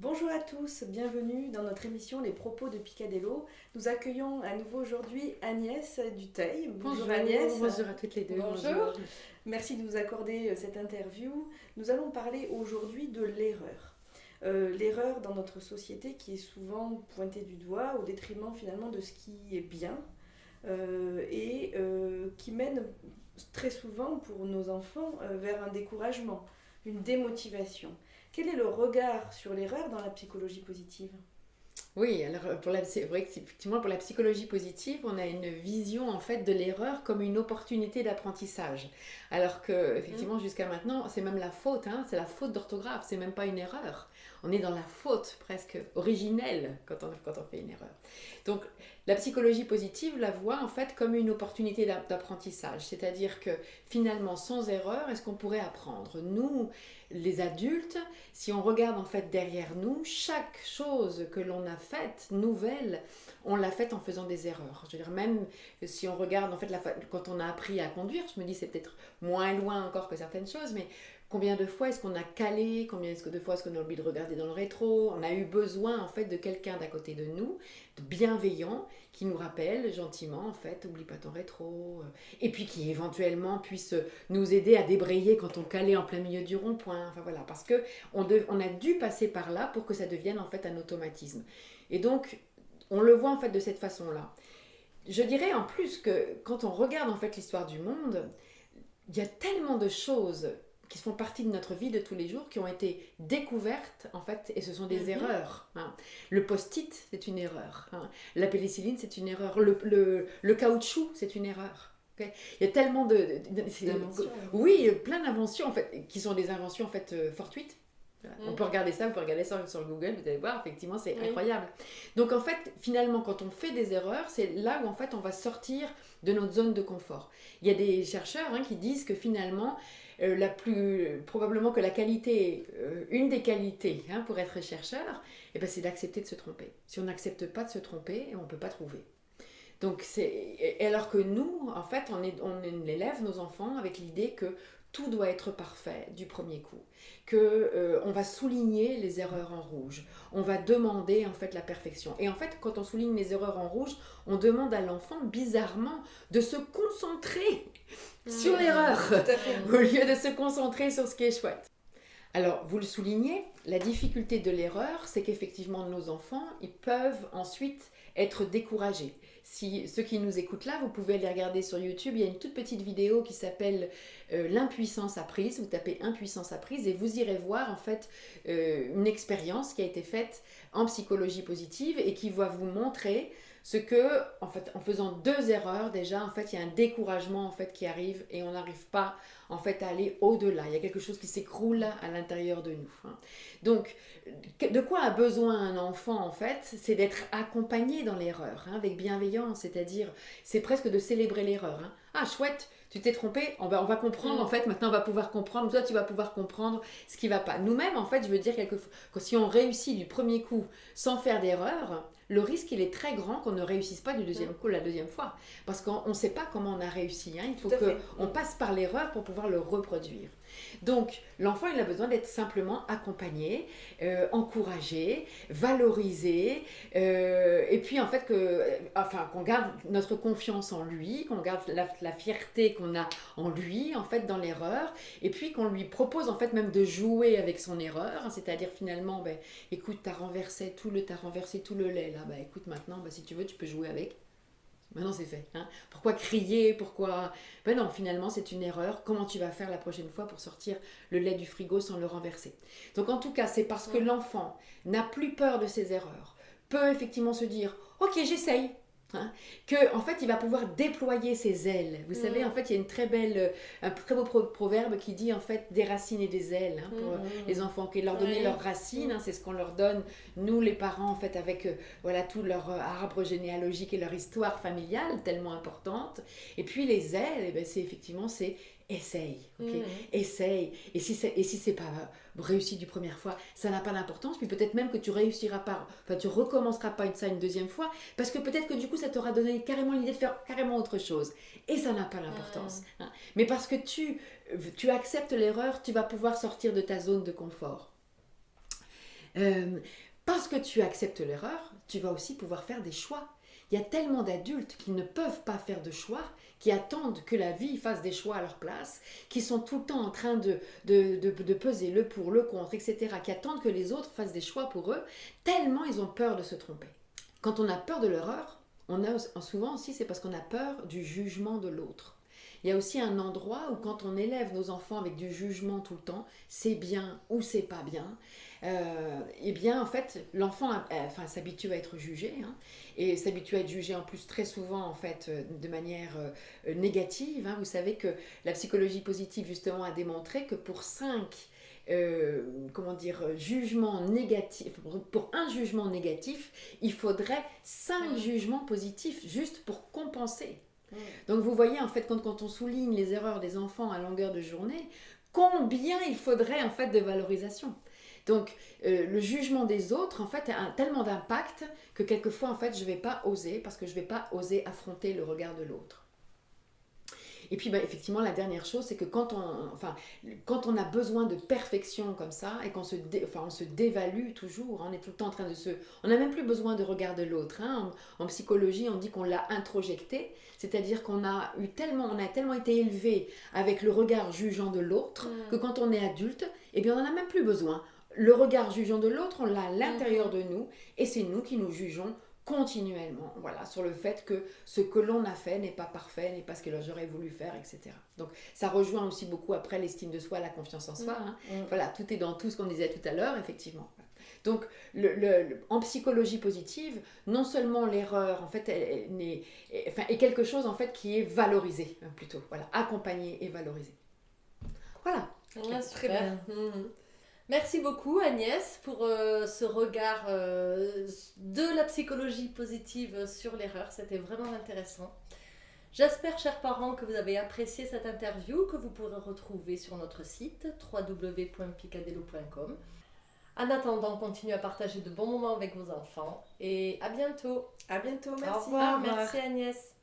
Bonjour à tous, bienvenue dans notre émission Les propos de Picadello. Nous accueillons à nouveau aujourd'hui Agnès Dutheil. Bonjour Agnès. bonjour à toutes les deux. Bonjour. Merci de nous accorder cette interview. Nous allons parler aujourd'hui de l'erreur. L'erreur dans notre société qui est souvent pointée du doigt au détriment finalement de ce qui est bien et qui mène très souvent pour nos enfants vers un découragement, une démotivation. Quel est le regard sur l'erreur dans la psychologie positive ? Oui, alors c'est vrai que effectivement pour la psychologie positive, on a une vision en fait de l'erreur comme une opportunité d'apprentissage. Alors que effectivement jusqu'à maintenant, c'est même la faute, c'est la faute d'orthographe, c'est même pas une erreur. On est dans la faute presque originelle quand on fait une erreur. Donc la psychologie positive la voit en fait comme une opportunité d'apprentissage, c'est-à-dire que finalement sans erreur, est-ce qu'on pourrait apprendre ? Nous, les adultes, si on regarde en fait derrière nous, chaque chose que l'on a faite, nouvelle, on l'a faite en faisant des erreurs. Je veux dire, même si on regarde en fait quand on a appris à conduire, je me dis c'est peut-être moins loin encore que certaines choses, mais combien de fois est-ce qu'on a calé, combien de fois est-ce qu'on a oublié de regarder dans le rétro, on a eu besoin en fait de quelqu'un d'à côté de nous, de bienveillant, qui nous rappelle gentiment en fait, oublie pas ton rétro, et puis qui éventuellement puisse nous aider à débrayer quand on calait en plein milieu du rond-point, enfin voilà, parce que on a dû passer par là pour que ça devienne en fait un automatisme. Et donc, on le voit en fait de cette façon-là. Je dirais en plus que quand on regarde en fait l'histoire du monde, il y a tellement de choses qui font partie de notre vie de tous les jours, qui ont été découvertes, en fait, et ce sont des erreurs. Le post-it, c'est une erreur. La pénicilline, c'est une erreur. Le caoutchouc, c'est une erreur. Okay. Il y a tellement d'inventions. Oui, plein d'inventions, en fait, qui sont des inventions, en fait, fortuites. On peut regarder ça, vous pouvez regarder ça sur Google, vous allez voir, effectivement, c'est incroyable. Donc, en fait, finalement, quand on fait des erreurs, c'est là où, en fait, on va sortir de notre zone de confort. Il y a des chercheurs qui disent que finalement, probablement que la qualité, une des qualités pour être chercheur, c'est d'accepter de se tromper. Si on n'accepte pas de se tromper, on ne peut pas trouver. Donc alors que nous, en fait, on élève nos enfants avec l'idée que tout doit être parfait du premier coup, que on va souligner les erreurs en rouge, on va demander en fait la perfection. Et en fait, quand on souligne les erreurs en rouge, on demande à l'enfant bizarrement de se concentrer sur l'erreur au lieu de se concentrer sur ce qui est chouette. Alors, vous le soulignez, la difficulté de l'erreur, c'est qu'effectivement nos enfants, ils peuvent ensuite être découragés. Si ceux qui nous écoutent là, vous pouvez aller regarder sur YouTube, il y a une toute petite vidéo qui s'appelle l'impuissance apprise. Vous tapez impuissance apprise et vous irez voir en fait une expérience qui a été faite en psychologie positive et qui va vous montrer ce que, en fait, en faisant 2 erreurs déjà, en fait, il y a un découragement en fait qui arrive et on n'arrive pas en fait à aller au-delà. Il y a quelque chose qui s'écroule à l'intérieur de nous. Donc, de quoi a besoin un enfant en fait ? C'est d'être accompagné dans l'erreur, avec bienveillance, c'est-à-dire, c'est presque de célébrer l'erreur. Ah, chouette, tu t'es trompé, on va comprendre en fait, maintenant on va pouvoir comprendre, toi tu vas pouvoir comprendre ce qui va pas. Nous-mêmes en fait, je veux dire que si on réussit du premier coup sans faire d'erreur, le risque il est très grand qu'on ne réussisse pas du deuxième coup la deuxième fois. Parce qu'on ne sait pas comment on a réussi. Il faut qu'on passe par l'erreur pour pouvoir le reproduire. Donc l'enfant il a besoin d'être simplement accompagné, encouragé, valorisé, et puis en fait qu'on garde notre confiance en lui, qu'on garde la fierté qu'on a en lui en fait dans l'erreur, et puis qu'on lui propose en fait même de jouer avec son erreur, c'est-à-dire finalement écoute t'as renversé tout le lait là, écoute maintenant si tu veux tu peux jouer avec. Maintenant c'est fait. Pourquoi crier ? Pourquoi... non, finalement c'est une erreur. Comment tu vas faire la prochaine fois pour sortir le lait du frigo sans le renverser ? Donc en tout cas, c'est parce que l'enfant n'a plus peur de ses erreurs, peut effectivement se dire « Ok, j'essaye ». Que en fait il va pouvoir déployer ses ailes. Vous savez, en fait il y a un très beau proverbe qui dit en fait des racines et des ailes pour les enfants, qui leur donner leurs racines, c'est ce qu'on leur donne nous les parents en fait avec tout leur arbre généalogique et leur histoire familiale tellement importante, et puis les ailes c'est effectivement c'est essaye, essaye, et si c'est pas réussi du première fois, ça n'a pas d'importance, puis peut-être même que tu réussiras pas, tu recommenceras pas ça une deuxième fois, parce que peut-être que du coup ça t'aura donné carrément l'idée de faire carrément autre chose, et ça n'a pas d'importance. Mais parce que tu acceptes l'erreur, tu vas pouvoir sortir de ta zone de confort. Parce que tu acceptes l'erreur, tu vas aussi pouvoir faire des choix. Il y a tellement d'adultes qui ne peuvent pas faire de choix, qui attendent que la vie fasse des choix à leur place, qui sont tout le temps en train de peser le pour, le contre, etc., qui attendent que les autres fassent des choix pour eux, tellement ils ont peur de se tromper. Quand on a peur de l'erreur, souvent aussi c'est parce qu'on a peur du jugement de l'autre. Il y a aussi un endroit où quand on élève nos enfants avec du jugement tout le temps, c'est bien ou c'est pas bien, eh bien en fait l'enfant s'habitue à être jugé, hein, et s'habitue à être jugé en plus très souvent en fait de manière négative, hein. Vous savez que la psychologie positive justement a démontré que pour 5 jugements négatifs, pour un jugement négatif, il faudrait 5 jugements positifs juste pour compenser. Donc vous voyez en fait quand on souligne les erreurs des enfants à longueur de journée, combien il faudrait en fait de valorisation. Donc le jugement des autres en fait a tellement d'impact que quelquefois en fait je ne vais pas oser, parce que je ne vais pas oser affronter le regard de l'autre. Et puis effectivement la dernière chose c'est que quand on a besoin de perfection comme ça et qu'on on se dévalue toujours, on est tout le temps en train on n'a même plus besoin de regard de l'autre, hein. En psychologie on dit qu'on l'a introjecté, c'est-à-dire qu'on a tellement été élevé avec le regard jugeant de l'autre que quand on est adulte, eh bien on n'en a même plus besoin. Le regard jugeant de l'autre, on l'a à l'intérieur de nous et c'est nous qui nous jugeons continuellement, voilà, sur le fait que ce que l'on a fait n'est pas parfait, n'est pas ce que j'aurais voulu faire, etc. Donc ça rejoint aussi beaucoup après l'estime de soi, la confiance en soi, hein. Voilà, tout est dans tout ce qu'on disait tout à l'heure, effectivement. Donc en psychologie positive, non seulement l'erreur en fait est quelque chose en fait qui est valorisé, plutôt, voilà, accompagné et valorisé. Voilà. Très bien. Merci beaucoup Agnès pour ce regard de la psychologie positive sur l'erreur, c'était vraiment intéressant. J'espère, chers parents, que vous avez apprécié cette interview que vous pourrez retrouver sur notre site www.picadelo.com. En attendant, continuez à partager de bons moments avec vos enfants et à bientôt. À bientôt, merci. Au revoir. Merci Agnès.